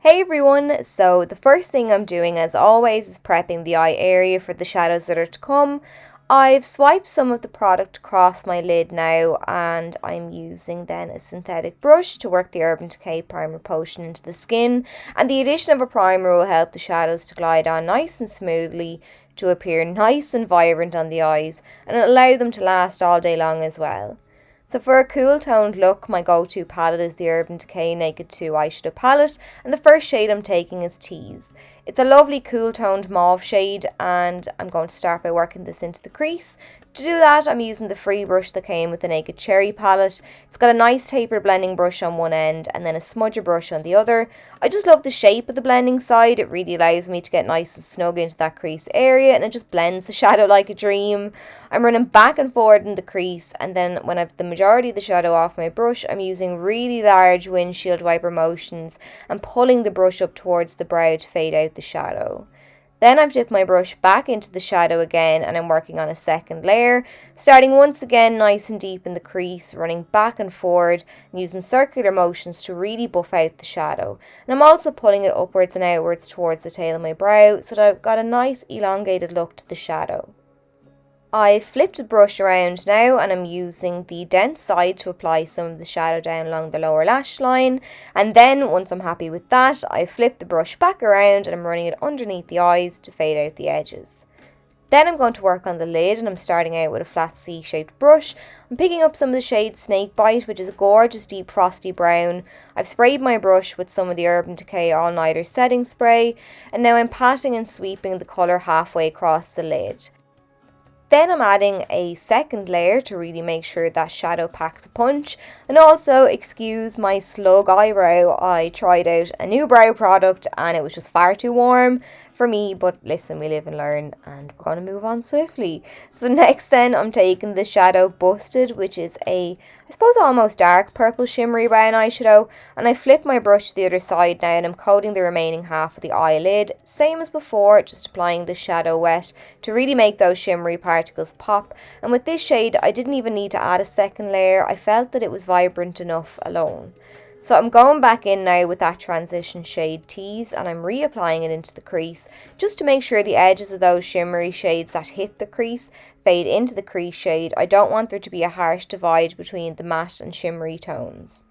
Hey everyone, so the first thing I'm doing as always is prepping the eye area for the shadows that are to come. I've swiped some of the product across my lid now and I'm using then a synthetic brush to work the Urban Decay primer potion into the skin, and the addition of a primer will help the shadows to glide on nice and smoothly to appear nice and vibrant on the eyes, and it'll allow them to last all day long as well. So for a cool toned look, my go-to palette is the Urban Decay Naked 2 eyeshadow palette, and the first shade I'm taking is Tease. It's a lovely cool toned mauve shade, and I'm going to start by working this into the crease. To do that, I'm using the free brush that came with the Naked Cherry palette. It's got a nice tapered blending brush on one end and then a smudger brush on the other. I just love the shape of the blending side. It really allows me to get nice and snug into that crease area, and it just blends the shadow like a dream. I'm running back and forward in the crease, and then when I've the majority of the shadow off my brush, I'm using really large windshield wiper motions and pulling the brush up towards the brow to fade out the shadow. Then I've dipped my brush back into the shadow again and I'm working on a second layer, starting once again nice and deep in the crease, running back and forward and using circular motions to really buff out the shadow. And I'm also pulling it upwards and outwards towards the tail of my brow so that I've got a nice elongated look to the shadow. I flipped the brush around now and I'm using the dense side to apply some of the shadow down along the lower lash line, and then once I'm happy with that, I flip the brush back around and I'm running it underneath the eyes to fade out the edges. Then I'm going to work on the lid, and I'm starting out with a flat C-shaped brush. I'm picking up some of the shade Snakebite, which is a gorgeous deep frosty brown. I've sprayed my brush with some of the Urban Decay All Nighter setting spray, and now I'm patting and sweeping the colour halfway across the lid. Then I'm adding a second layer to really make sure that shadow packs a punch. And also, excuse my slug eyebrow, I tried out a new brow product and it was just far too warm for me, but listen, we live and learn and we're going to move on swiftly. So next then I'm taking the Shadow Busted, which is I suppose almost dark purple shimmery brown eyeshadow, and I flip my brush to the other side now and I'm coating the remaining half of the eyelid, same as before, just applying the shadow wet to really make those shimmery particles pop. And with this shade I didn't even need to add a second layer, I felt that it was vibrant enough alone. So I'm going back in now with that transition shade Tease and I'm reapplying it into the crease just to make sure the edges of those shimmery shades that hit the crease fade into the crease shade. I don't want there to be a harsh divide between the matte and shimmery tones.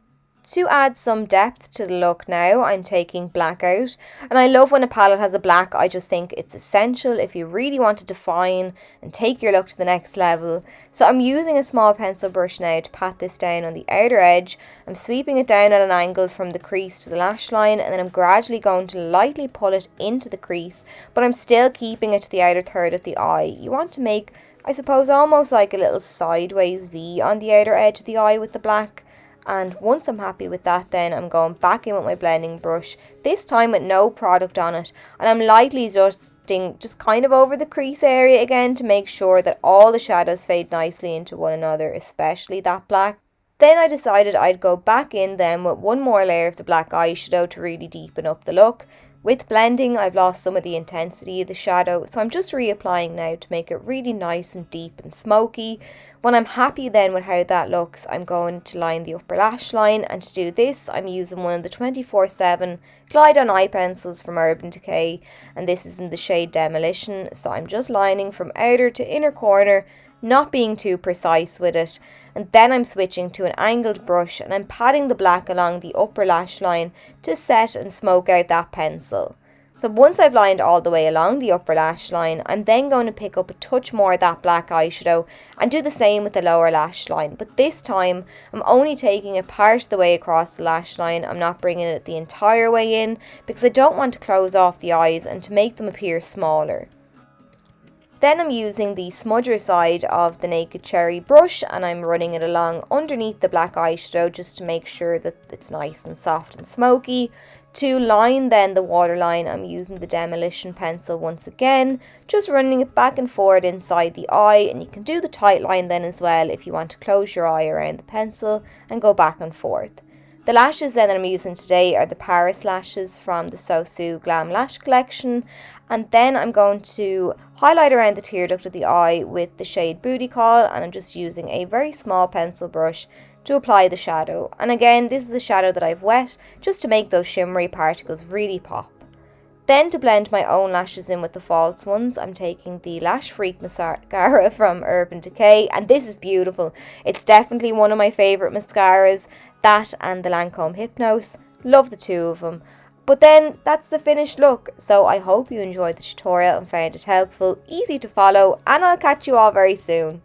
To add some depth to the look now, I'm taking black out, and I love when a palette has a black. I just think it's essential if you really want to define and take your look to the next level. So I'm using a small pencil brush now to pat this down on the outer edge. I'm sweeping it down at an angle from the crease to the lash line, and then I'm gradually going to lightly pull it into the crease, but I'm still keeping it to the outer third of the eye. You want to make, I suppose, almost like a little sideways V on the outer edge of the eye with the black. And once I'm happy with that, then I'm going back in with my blending brush, this time with no product on it, and I'm lightly dusting just kind of over the crease area again to make sure that all the shadows fade nicely into one another, especially that black. Then I decided I'd go back in then with one more layer of the black eyeshadow to really deepen up the look. With blending, I've lost some of the intensity of the shadow, so I'm just reapplying now to make it really nice and deep and smoky. When I'm happy then with how that looks, I'm going to line the upper lash line, and to do this, I'm using one of the 24/7 Glide On eye pencils from Urban Decay, and this is in the shade Demolition, so I'm just lining from outer to inner corner, not being too precise with it. And then I'm switching to an angled brush and I'm patting the black along the upper lash line to set and smoke out that pencil. So once I've lined all the way along the upper lash line, I'm then going to pick up a touch more of that black eyeshadow and do the same with the lower lash line. But this time, I'm only taking it part of the way across the lash line. I'm not bringing it the entire way in because I don't want to close off the eyes and to make them appear smaller. Then I'm using the smudger side of the Naked Cherry brush and I'm running it along underneath the black eyeshadow just to make sure that it's nice and soft and smoky. To line then the waterline, I'm using the Demolition pencil once again, just running it back and forward inside the eye, and you can do the tight line then as well if you want to close your eye around the pencil and go back and forth. The lashes then that I'm using today are the Paris lashes from the Sosu Glam Lash Collection, and then I'm going to highlight around the tear duct of the eye with the shade Booty Call, and I'm just using a very small pencil brush to apply the shadow. And again, this is a shadow that I've wet just to make those shimmery particles really pop. Then to blend my own lashes in with the false ones, I'm taking the Lash Freak mascara from Urban Decay, and this is beautiful. It's definitely one of my favourite mascaras, that and the Lancome Hypnose. Love the two of them. But then that's the finished look, so I hope you enjoyed the tutorial and found it helpful, easy to follow, and I'll catch you all very soon.